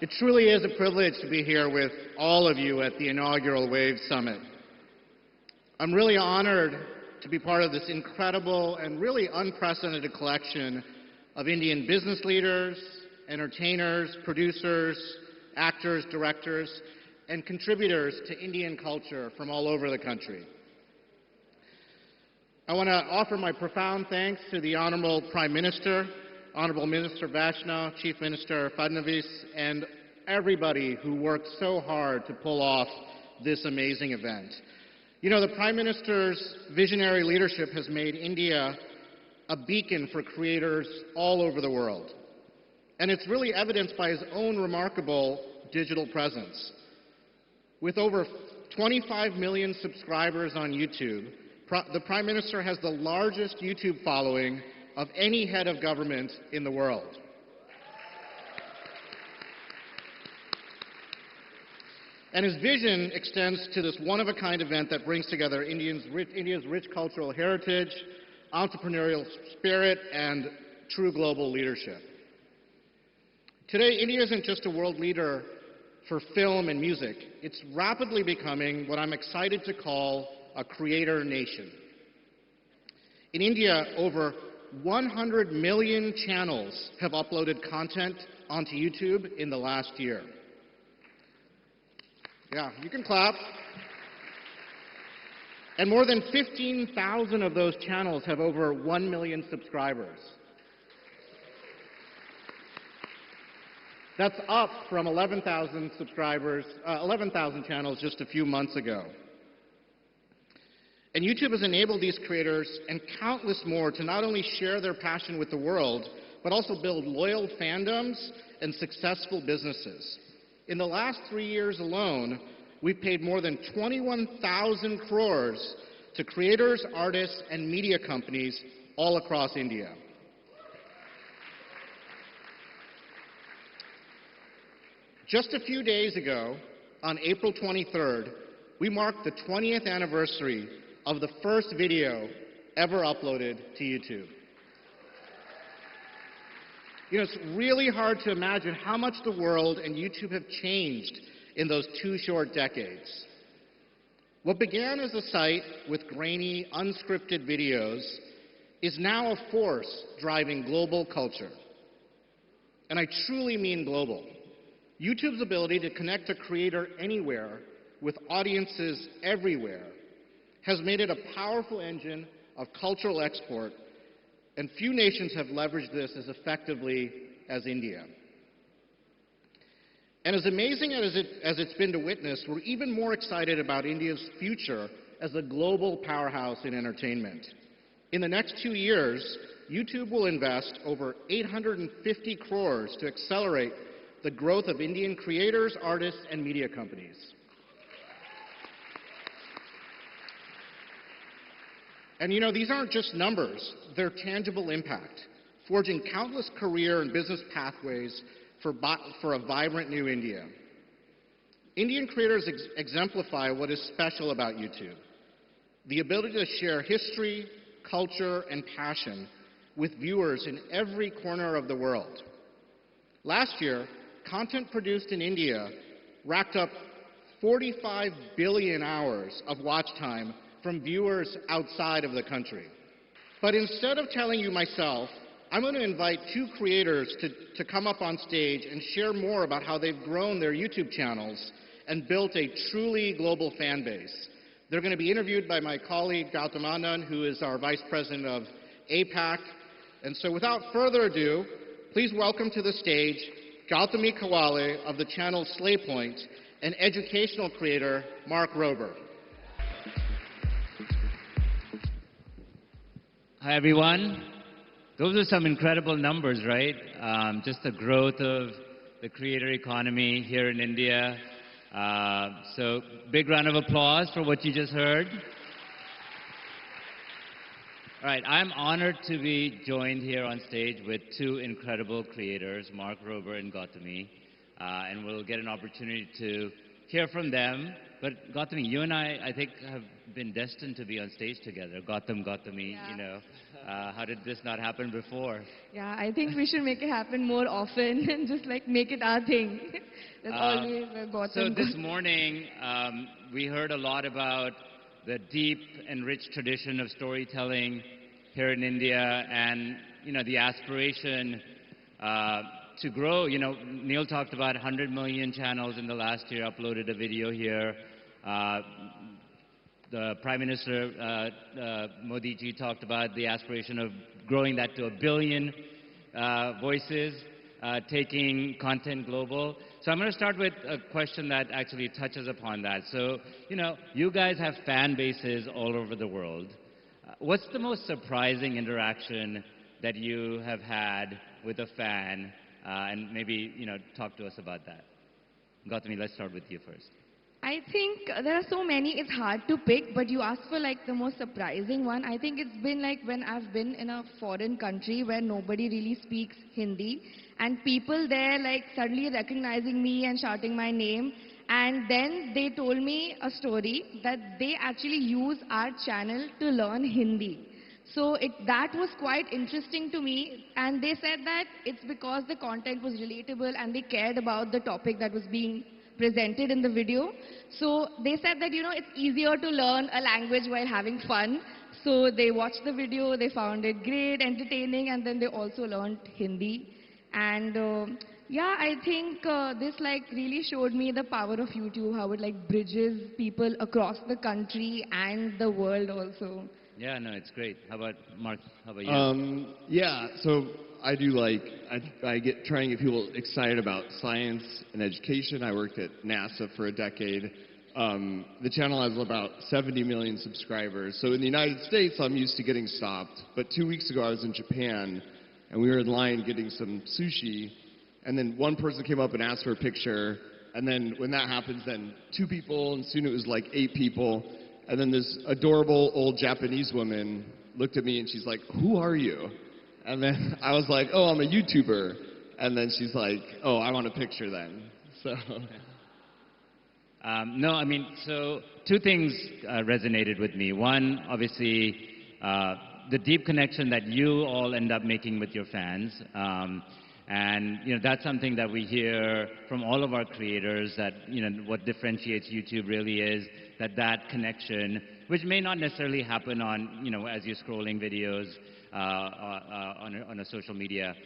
It truly is a privilege to be here with all of you at the inaugural WAVE Summit. I'm really honored to be part of this incredible and really unprecedented collection of Indian business leaders, entertainers, producers, actors, directors, and contributors to Indian culture from all over the country. I want to offer my profound thanks to the Honorable Prime Minister, Honorable Minister Vaishnaw, Chief Minister Fadnavis, and everybody who worked so hard to pull off this amazing event. You know, the Prime Minister's visionary leadership has made India a beacon for creators all over the world. And it's really evidenced by his own remarkable digital presence. With over 25 million subscribers on YouTube, the Prime Minister has the largest YouTube following of any head of government in the world. And his vision extends to this one-of-a-kind event that brings together India's rich cultural heritage, entrepreneurial spirit, and true global leadership. Today, India isn't just a world leader for film and music. It's rapidly becoming what I'm excited to call a creator nation. In India, over 100 million channels have uploaded content onto YouTube in the last year. Yeah, you can clap. And more than 15,000 of those channels have over 1 million subscribers. That's up from 11,000 channels just a few months ago. And YouTube has enabled these creators and countless more to not only share their passion with the world, but also build loyal fandoms and successful businesses. In the last 3 years alone, we've paid more than 21,000 crores to creators, artists, and media companies all across India. Just a few days ago, on April 23rd, we marked the 20th anniversary of the first video ever uploaded to YouTube. You know, it's really hard to imagine how much the world and YouTube have changed in those 2 short decades. What began as a site with grainy, unscripted videos is now a force driving global culture. And I truly mean global. YouTube's ability to connect a creator anywhere with audiences everywhere has made it a powerful engine of cultural export, and few nations have leveraged this as effectively as India. And as amazing as it's been to witness, we're even more excited about India's future as a global powerhouse in entertainment. In the next 2 years, YouTube will invest over 850 crores to accelerate the growth of Indian creators, artists, and media companies. And you know, these aren't just numbers, they're tangible impact, forging countless career and business pathways for a vibrant new India. Indian creators exemplify what is special about YouTube: the ability to share history, culture, and passion with viewers in every corner of the world. Last year, content produced in India racked up 45 billion hours of watch time from viewers outside of the country. But instead of telling you myself, I'm going to invite 2 creators to come up on stage and share more about how they've grown their YouTube channels and built a truly global fan base. They're going to be interviewed by my colleague Gautam Anand, who is our Vice President of APAC. And so without further ado, please welcome to the stage Gautami Kawale of the channel Slaypoint and educational creator Mark Rober. Hi, everyone. Those are some incredible numbers, right? Just the growth of the creator economy here in India. So big round of applause for what you just heard. All right, I'm honored to be joined here on stage with 2 incredible creators, Mark Rober and Gautami. And we'll get an opportunity to hear from them But Gautami, you and I think, have been destined to be on stage together. Gautami, Yeah. you know. How did this not happen before? Yeah, I think we should make it happen more often and just like make it our thing. There's always a So Gautam. this morning, we heard a lot about the deep and rich tradition of storytelling here in India, and the aspiration to grow. Neil talked about 100 million channels in the last year. Uploaded a video here. The Prime Minister Modi ji talked about the aspiration of growing that to 1 billion voices, taking content global. So I'm going to start with a question that actually touches upon that. So, you guys have fan bases all over the world. What's the most surprising interaction that you have had with a fan? And maybe, talk to us about that. Gautami, let's start with you first. I think there are so many, it's hard to pick, but you asked for like the most surprising one. I think it's been like when I've been in a foreign country where nobody really speaks Hindi, and people there like suddenly recognizing me and shouting my name, and then they told me a story that they actually use our channel to learn Hindi. So that was quite interesting to me, and they said that it's because the content was relatable and they cared about the topic that was being presented in the video. So they said that, it's easier to learn a language while having fun. So they watched the video, they found it great, entertaining, and then they also learned Hindi. And yeah, I think this like really showed me the power of YouTube, how it like bridges people across the country and the world also. Yeah, no, it's great. How about Mark? How about you? Yeah, so I do I try and get people excited about science and education. I worked at NASA for a decade. The channel has about 70 million subscribers. So in the United States, I'm used to getting stopped. But 2 weeks ago, I was in Japan, and we were in line getting some sushi. And then one person came up and asked for a picture. And then when that happens, then 2 people, and soon it was like 8 people. And then this adorable old Japanese woman looked at me and she's like, "Who are you?" And then I was like, "Oh, I'm a YouTuber." And then she's like, "Oh, I want a picture then." So. No, I mean, so 2 things resonated with me. One, obviously, the deep connection that you all end up making with your fans. And that's something that we hear from all of our creators, that what differentiates YouTube really is that connection, which may not necessarily happen on as you're scrolling videos on a social media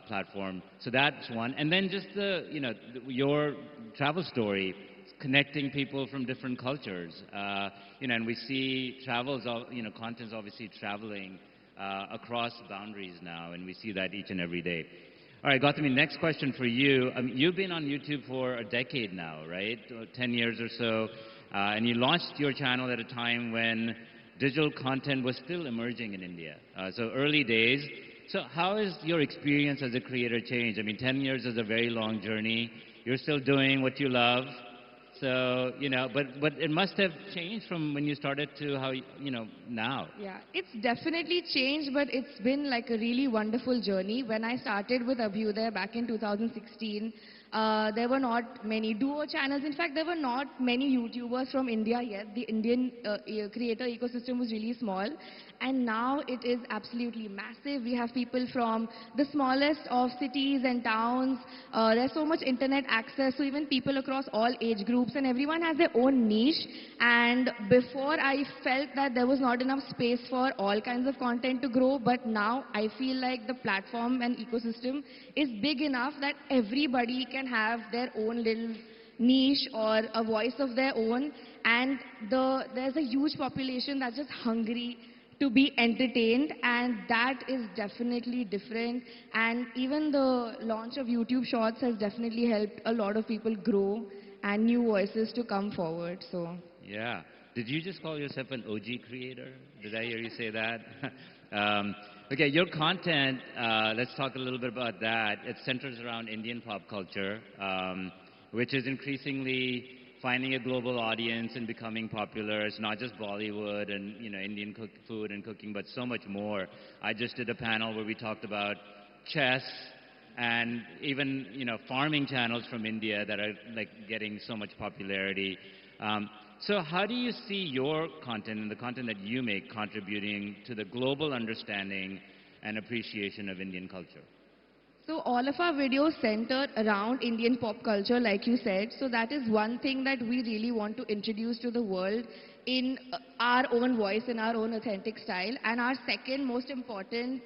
platform. So that's one. And then just your travel story, connecting people from different cultures. And we see content's obviously traveling across boundaries now, and we see that each and every day. All right, Gautami, next question for you. You've been on YouTube for a decade now, right? 10 years or so. And you launched your channel at a time when digital content was still emerging in India. So early days. So how has your experience as a creator changed? I mean, 10 years is a very long journey. You're still doing what you love. So, but it must have changed from when you started to how, now. Yeah, it's definitely changed, but it's been like a really wonderful journey. When I started with Abhyuday back in 2016, there were not many duo channels. In fact, there were not many YouTubers from India yet. The Indian creator ecosystem was really small. And now it is absolutely massive. We have people from the smallest of cities and towns. There's so much internet access, so even people across all age groups, and everyone has their own niche. And before, I felt that there was not enough space for all kinds of content to grow, but now I feel like the platform and ecosystem is big enough that everybody can have their own little niche or a voice of their own. And there's a huge population that's just hungry to be entertained, and that is definitely different. And even the launch of YouTube Shorts has definitely helped a lot of people grow and new voices to come forward. So Yeah. Did you just call yourself an OG creator? Did I hear you say that? Okay, your content, let's talk a little bit about that. It centers around Indian pop culture, which is increasingly finding a global audience and becoming popular. It's not just Bollywood and Indian food and cooking, but so much more. I just did a panel where we talked about chess and even farming channels from India that are like getting so much popularity. So how do you see your content and the content that you make contributing to the global understanding and appreciation of Indian culture? So all of our videos center around Indian pop culture, like you said. So that is one thing that we really want to introduce to the world in our own voice, in our own authentic style. And our second most important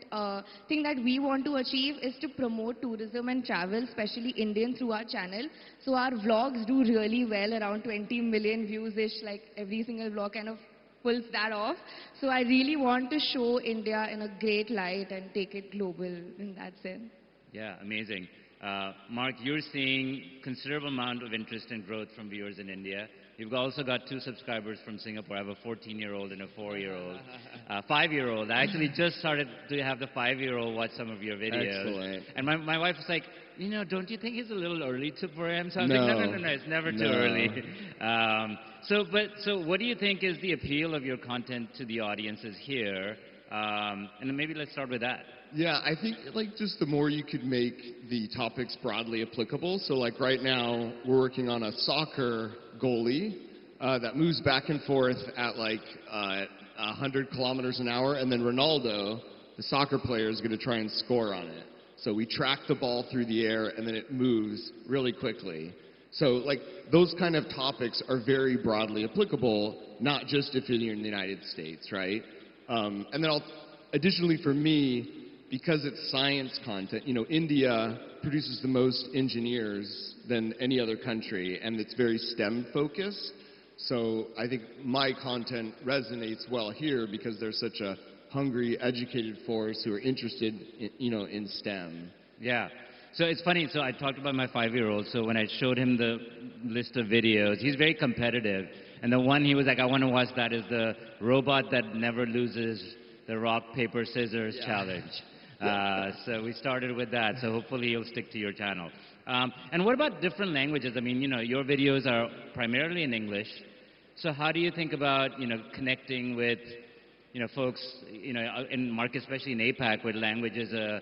thing that we want to achieve is to promote tourism and travel, especially Indian, through our channel. So our vlogs do really well, around 20 million views-ish, like every single vlog kind of pulls that off. So I really want to show India in a great light and take it global in that sense. Yeah, amazing. Mark, you're seeing considerable amount of interest and growth from viewers in India. You've also got 2 subscribers from Singapore. I have a 14-year-old and a 4-year-old. 5-year-old. I actually just started to have the 5-year-old watch some of your videos. Excellent. And my wife was like, you know, don't you think it's a little early for him? So I was No. like, no, it's never too early. So what do you think is the appeal of your content to the audiences here? And then maybe let's start with that. Yeah, I think like just the more you could make the topics broadly applicable. So like right now, we're working on a soccer goalie that moves back and forth at like 100 kilometers an hour, and then Ronaldo, the soccer player, is going to try and score on it. So we track the ball through the air, and then it moves really quickly. So like those kind of topics are very broadly applicable, not just if you're in the United States, right? And then additionally for me, because it's science content, you know, India produces the most engineers than any other country, and it's very STEM focused. So I think my content resonates well here because there's such a hungry, educated force who are interested in, you know, in STEM. Yeah. So it's funny. So I talked about my 5-year-old. So when I showed him the list of videos, he's very competitive. And the one he was like, I want to watch that is the robot that never loses the rock, paper, scissors challenge. So we started with that. So hopefully you'll stick to your channel. And what about different languages? I mean, you know, your videos are primarily in English. So how do you think about, you know, connecting with, you know, folks, you know, in markets, especially in APAC, where language is a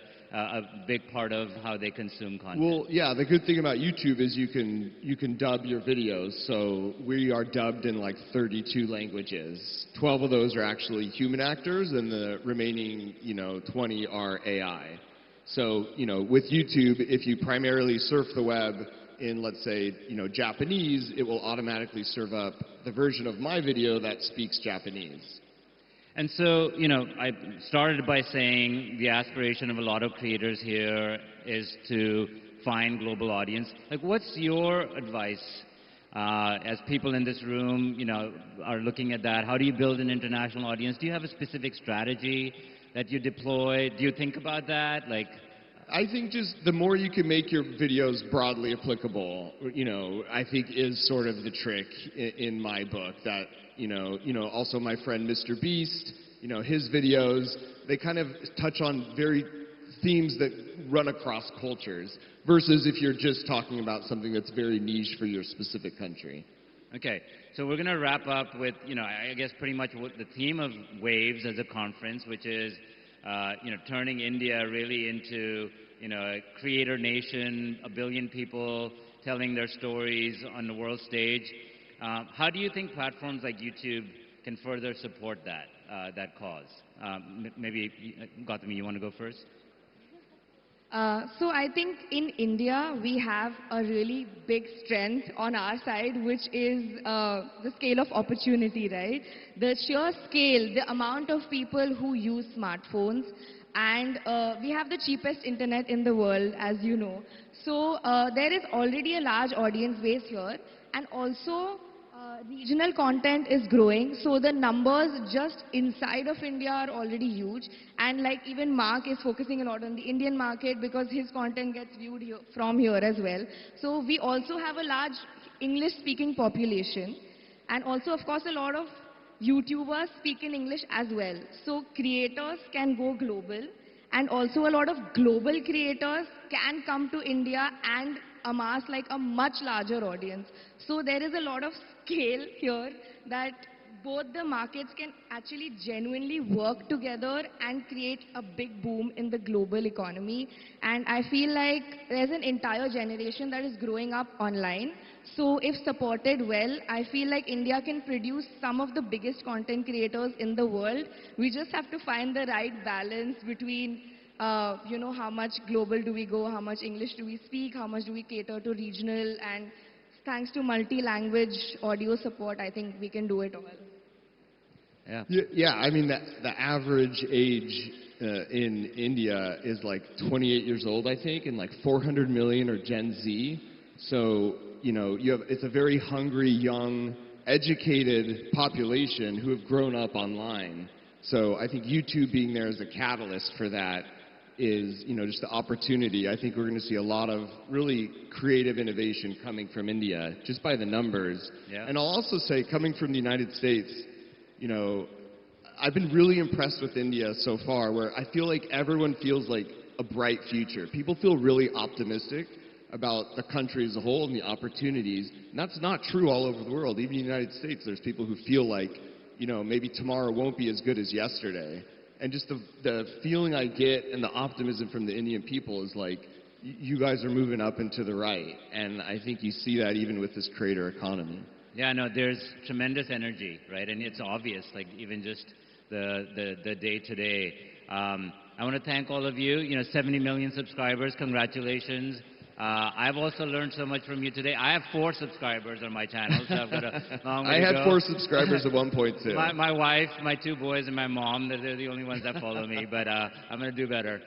big part of how they consume content? Well, yeah, the good thing about YouTube is you can dub your videos. So we are dubbed in like 32 languages. 12 of those are actually human actors, and the remaining, you know, 20 are AI. So, you know, with YouTube, if you primarily surf the web in, let's say, you know, Japanese, it will automatically serve up the version of my video that speaks Japanese. And so, you know, I started by saying the aspiration of a lot of creators here is to find global audience. Like, what's your advice as people in this room, you know, are looking at that? How do you build an international audience? Do you have a specific strategy that you deploy? Do you think about that? Like, I think just the more you can make your videos broadly applicable, you know, I think is sort of the trick in my book. That, you know, also my friend Mr. Beast, you know, his videos, they kind of touch on very themes that run across cultures, versus if you're just talking about something that's very niche for your specific country. Okay, so we're going to wrap up with, you know, I guess pretty much what the theme of Waves as a conference, which is, you know, turning India really into, you know, a creator nation, 1 billion people telling their stories on the world stage. How do you think platforms like YouTube can further support that cause? Maybe, Gautami, you want to go first? So I think in India, we have a really big strength on our side, which is the scale of opportunity, right? The sheer scale, the amount of people who use smartphones, and we have the cheapest internet in the world, as you know. So there is already a large audience base here, and also regional content is growing, so the numbers just inside of India are already huge. And like even Mark is focusing a lot on the Indian market because his content gets viewed here, from here as well. So we also have a large English-speaking population, and also of course a lot of YouTubers speak in English as well. So creators can go global, and also a lot of global creators can come to India and amass like a much larger audience. So there is a lot of scale here that both the markets can actually genuinely work together and create a big boom in the global economy. And I feel like there's an entire generation that is growing up online. So if supported well, I feel like India can produce some of the biggest content creators in the world. We just have to find the right balance between, how much global do we go, how much English do we speak, how much do we cater to regional, and thanks to multi-language audio support, I think we can do it all. Yeah. Yeah, I mean, the average age in India is like 28 years old, I think, and like 400 million are Gen Z. So, it's a very hungry, young, educated population who have grown up online. So I think YouTube being there as a catalyst for that is, just the opportunity. I think we're going to see a lot of really creative innovation coming from India, just by the numbers. Yeah. And I'll also say, coming from the United States, I've been really impressed with India so far, where I feel like everyone feels like a bright future. People feel really optimistic about the country as a whole and the opportunities. And that's not true all over the world. Even in the United States, there's people who feel like, maybe tomorrow won't be as good as yesterday. And just the feeling I get and the optimism from the Indian people is like, you guys are moving up and to the right. And I think you see that even with this creator economy. Yeah, no, there's tremendous energy, right? And it's obvious, like even just the day-to-day. I want to thank all of you. 70 million subscribers, congratulations. I've also learned so much from you today. I have 4 subscribers on my channel, so I've got a long way to go. I had 4 subscribers at one point, too. My wife, my 2 boys, and my mom, they're the only ones that follow me, but I'm going to do better.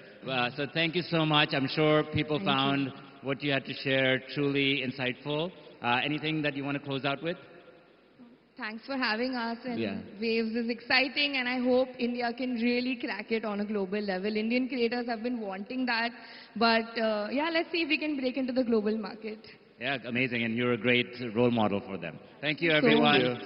So thank you so much. I'm sure people found what you had to share truly insightful. Anything that you want to close out with? Thanks for having us, and Yeah. Waves is exciting, and I hope India can really crack it on a global level. Indian creators have been wanting that, but let's see if we can break into the global market. Yeah, amazing, and you're a great role model for them. Thank you, Thank you so everyone. much.